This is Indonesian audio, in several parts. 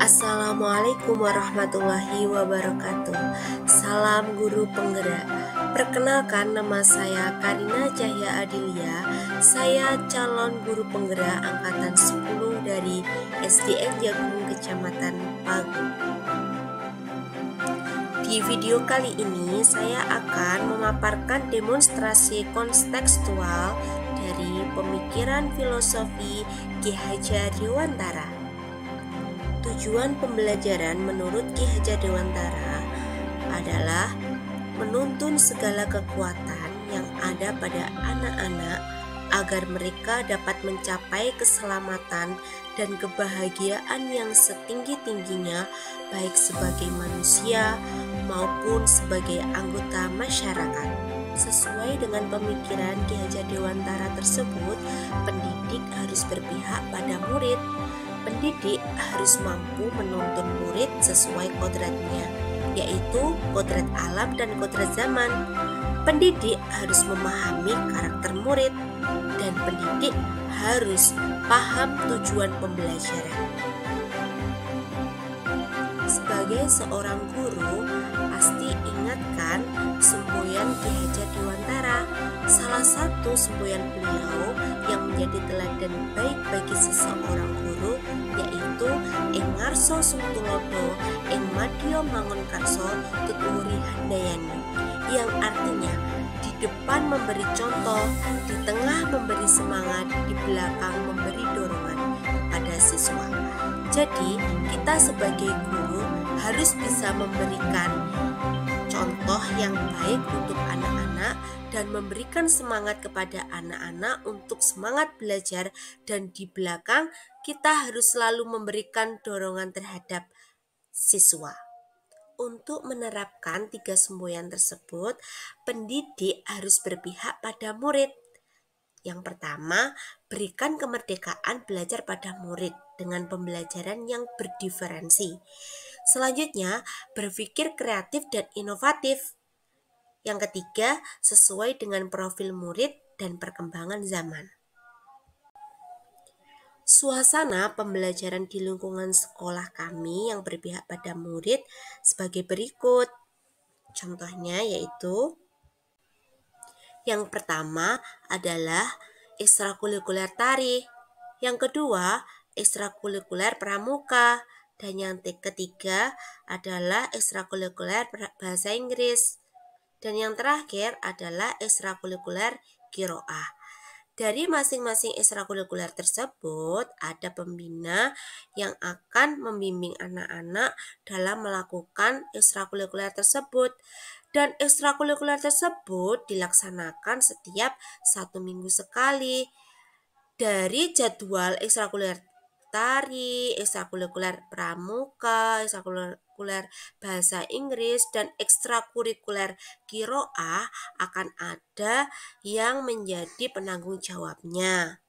Assalamualaikum warahmatullahi wabarakatuh. Salam guru penggerak. Perkenalkan, nama saya Karina Cahya Adilia. Saya calon guru penggerak angkatan 10 dari SDN Jagung Kecamatan Pagu. Di video kali ini saya akan memaparkan demonstrasi kontekstual dari pemikiran filosofi Ki Hajar Dewantara. Tujuan pembelajaran menurut Ki Hajar Dewantara adalah menuntun segala kekuatan yang ada pada anak-anak agar mereka dapat mencapai keselamatan dan kebahagiaan yang setinggi-tingginya, baik sebagai manusia maupun sebagai anggota masyarakat. Sesuai dengan pemikiran Ki Hajar Dewantara tersebut, pendidik harus berpihak pada murid. Pendidik harus mampu menuntun murid sesuai kodratnya, yaitu kodrat alam dan kodrat zaman. Pendidik harus memahami karakter murid, dan pendidik harus paham tujuan pembelajaran. Sebagai seorang guru, pasti ingatkan semboyan Ki Hajar Dewantara. Salah satu semboyan beliau yang menjadi teladan baik bagi seseorang guru yaitu Ing Ngarso Sungtulodo, Ing Madya Mangunkarso Tuturi Handayani, yang artinya di depan memberi contoh, di tengah memberi semangat, di belakang memberi dorongan pada siswa. Jadi, kita sebagai guru harus bisa memberikan contoh yang baik untuk anak-anak dan memberikan semangat kepada anak-anak untuk semangat belajar, dan di belakang kita harus selalu memberikan dorongan terhadap siswa. Untuk menerapkan 3 semboyan tersebut, pendidik harus berpihak pada murid. Yang pertama, berikan kemerdekaan belajar pada murid dengan pembelajaran yang berdiferensi. Selanjutnya, berpikir kreatif dan inovatif. Yang ketiga, sesuai dengan profil murid dan perkembangan zaman. Suasana pembelajaran di lingkungan sekolah kami yang berpihak pada murid sebagai berikut. Contohnya yaitu, yang pertama adalah ekstrakurikuler tari, yang kedua ekstrakurikuler pramuka, dan yang ketiga adalah ekstrakurikuler bahasa Inggris, dan yang terakhir adalah ekstrakurikuler qiraah. Dari masing-masing ekstrakurikuler tersebut ada pembina yang akan membimbing anak-anak dalam melakukan ekstrakurikuler tersebut, dan ekstrakurikuler tersebut dilaksanakan setiap 1 minggu sekali. Dari jadwal ekstrakurikuler tari, ekstrakurikuler pramuka, ekstrakurikuler bahasa Inggris, dan ekstrakurikuler qiraah akan ada yang menjadi penanggung jawabnya.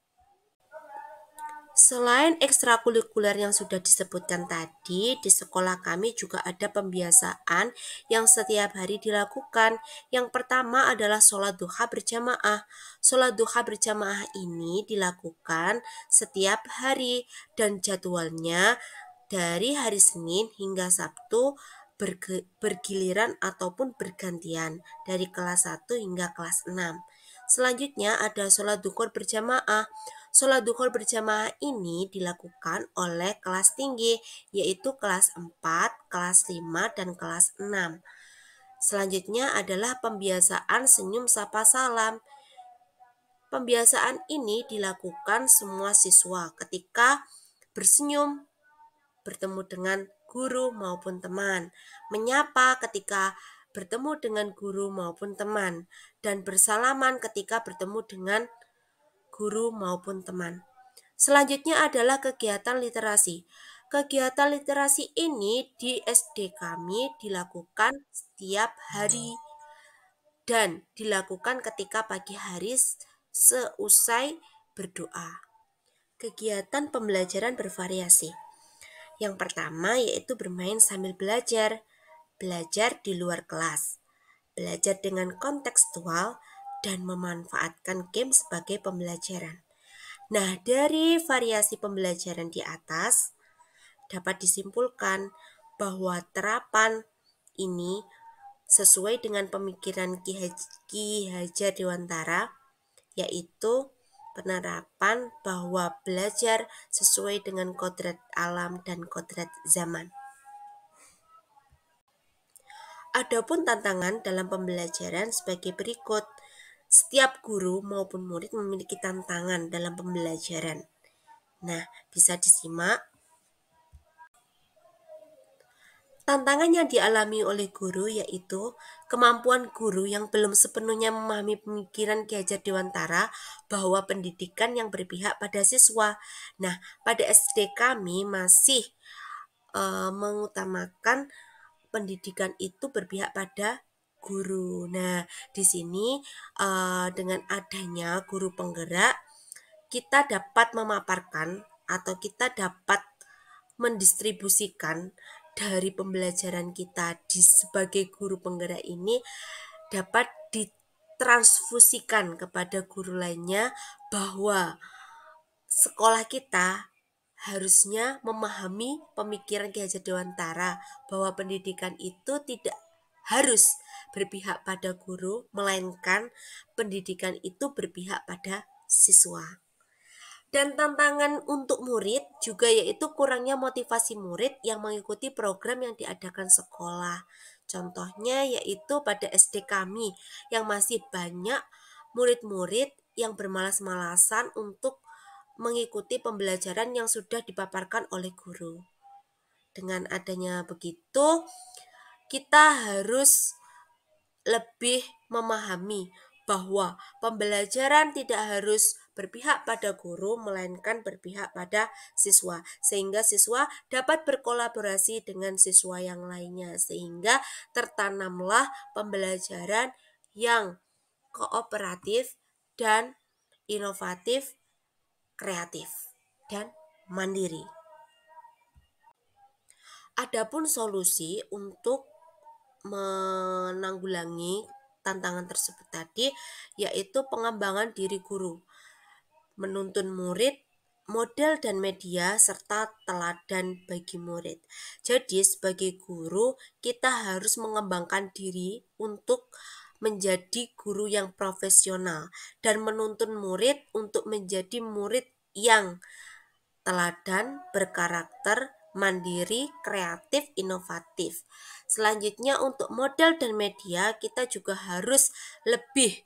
Selain ekstrakurikuler yang sudah disebutkan tadi, di sekolah kami juga ada pembiasaan yang setiap hari dilakukan. Yang pertama adalah sholat duha berjamaah. Sholat duha berjamaah ini dilakukan setiap hari dan jadwalnya dari hari Senin hingga Sabtu bergiliran ataupun bergantian dari kelas 1 hingga kelas 6. Selanjutnya ada sholat duhur berjamaah. Sholat duhur berjamaah ini dilakukan oleh kelas tinggi, yaitu kelas 4, kelas 5, dan kelas 6. Selanjutnya adalah pembiasaan senyum sapa salam. Pembiasaan ini dilakukan semua siswa ketika bersenyum bertemu dengan guru maupun teman, menyapa ketika bertemu dengan guru maupun teman, dan bersalaman ketika bertemu dengan guru maupun teman. Selanjutnya adalah kegiatan literasi. Kegiatan literasi ini di SD kami dilakukan setiap hari dan dilakukan ketika pagi hari seusai berdoa. Kegiatan pembelajaran bervariasi. Yang pertama yaitu bermain sambil belajar di luar kelas, belajar dengan kontekstual, dan memanfaatkan game sebagai pembelajaran. Nah, dari variasi pembelajaran di atas dapat disimpulkan bahwa terapan ini sesuai dengan pemikiran Ki Hajar Dewantara, yaitu penerapan bahwa belajar sesuai dengan kodrat alam dan kodrat zaman. Adapun tantangan dalam pembelajaran sebagai berikut. Setiap guru maupun murid memiliki tantangan dalam pembelajaran. Nah, bisa disimak. Tantangan yang dialami oleh guru yaitu kemampuan guru yang belum sepenuhnya memahami pemikiran Ki Hajar Dewantara bahwa pendidikan yang berpihak pada siswa. Nah, pada SD kami masih mengutamakan pendidikan itu berpihak pada guru. Nah, di sini dengan adanya guru penggerak, kita dapat memaparkan atau kita dapat mendistribusikan dari pembelajaran kita sebagai guru penggerak ini dapat ditransfusikan kepada guru lainnya bahwa sekolah kita harusnya memahami pemikiran Ki Hajar Dewantara bahwa pendidikan itu tidak harus berpihak pada guru, melainkan pendidikan itu berpihak pada siswa. Dan tantangan untuk murid juga yaitu kurangnya motivasi murid yang mengikuti program yang diadakan sekolah. Contohnya yaitu pada SD kami yang masih banyak murid-murid yang bermalas-malasan untuk mengikuti pembelajaran yang sudah dipaparkan oleh guru. Dengan adanya begitu, kita harus lebih memahami bahwa pembelajaran tidak harus berpihak pada guru melainkan berpihak pada siswa, sehingga siswa dapat berkolaborasi dengan siswa yang lainnya sehingga tertanamlah pembelajaran yang kooperatif dan inovatif, kreatif dan mandiri. Adapun solusi untuk menanggulangi tantangan tersebut tadi yaitu pengembangan diri guru, menuntun murid, model dan media, serta teladan bagi murid. Jadi sebagai guru kita harus mengembangkan diri untuk menjadi guru yang profesional dan menuntun murid untuk menjadi murid yang teladan, berkarakter, mandiri, kreatif, inovatif. Selanjutnya untuk model dan media kita juga harus lebih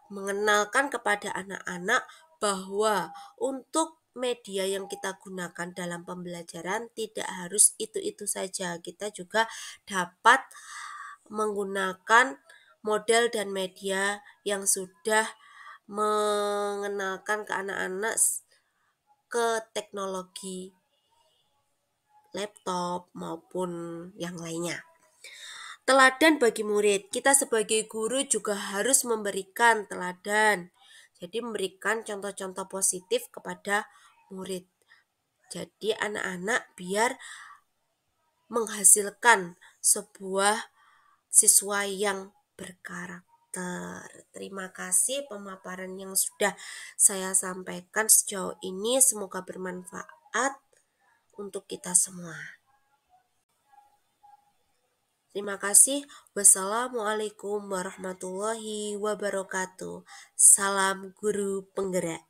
mengenalkan kepada anak-anak bahwa untuk media yang kita gunakan dalam pembelajaran tidak harus itu-itu saja. Kita juga dapat menggunakan model dan media yang sudah mengenalkan ke anak-anak ke teknologi laptop maupun yang lainnya. Teladan bagi murid, kita sebagai guru juga harus memberikan teladan. Jadi memberikan contoh-contoh positif kepada murid. Jadi anak-anak biar menghasilkan sebuah siswa yang berkarakter. Terima kasih pemaparan yang sudah saya sampaikan sejauh ini. Semoga bermanfaat untuk kita semua. Terima kasih. Wassalamualaikum warahmatullahi wabarakatuh. Salam guru penggerak.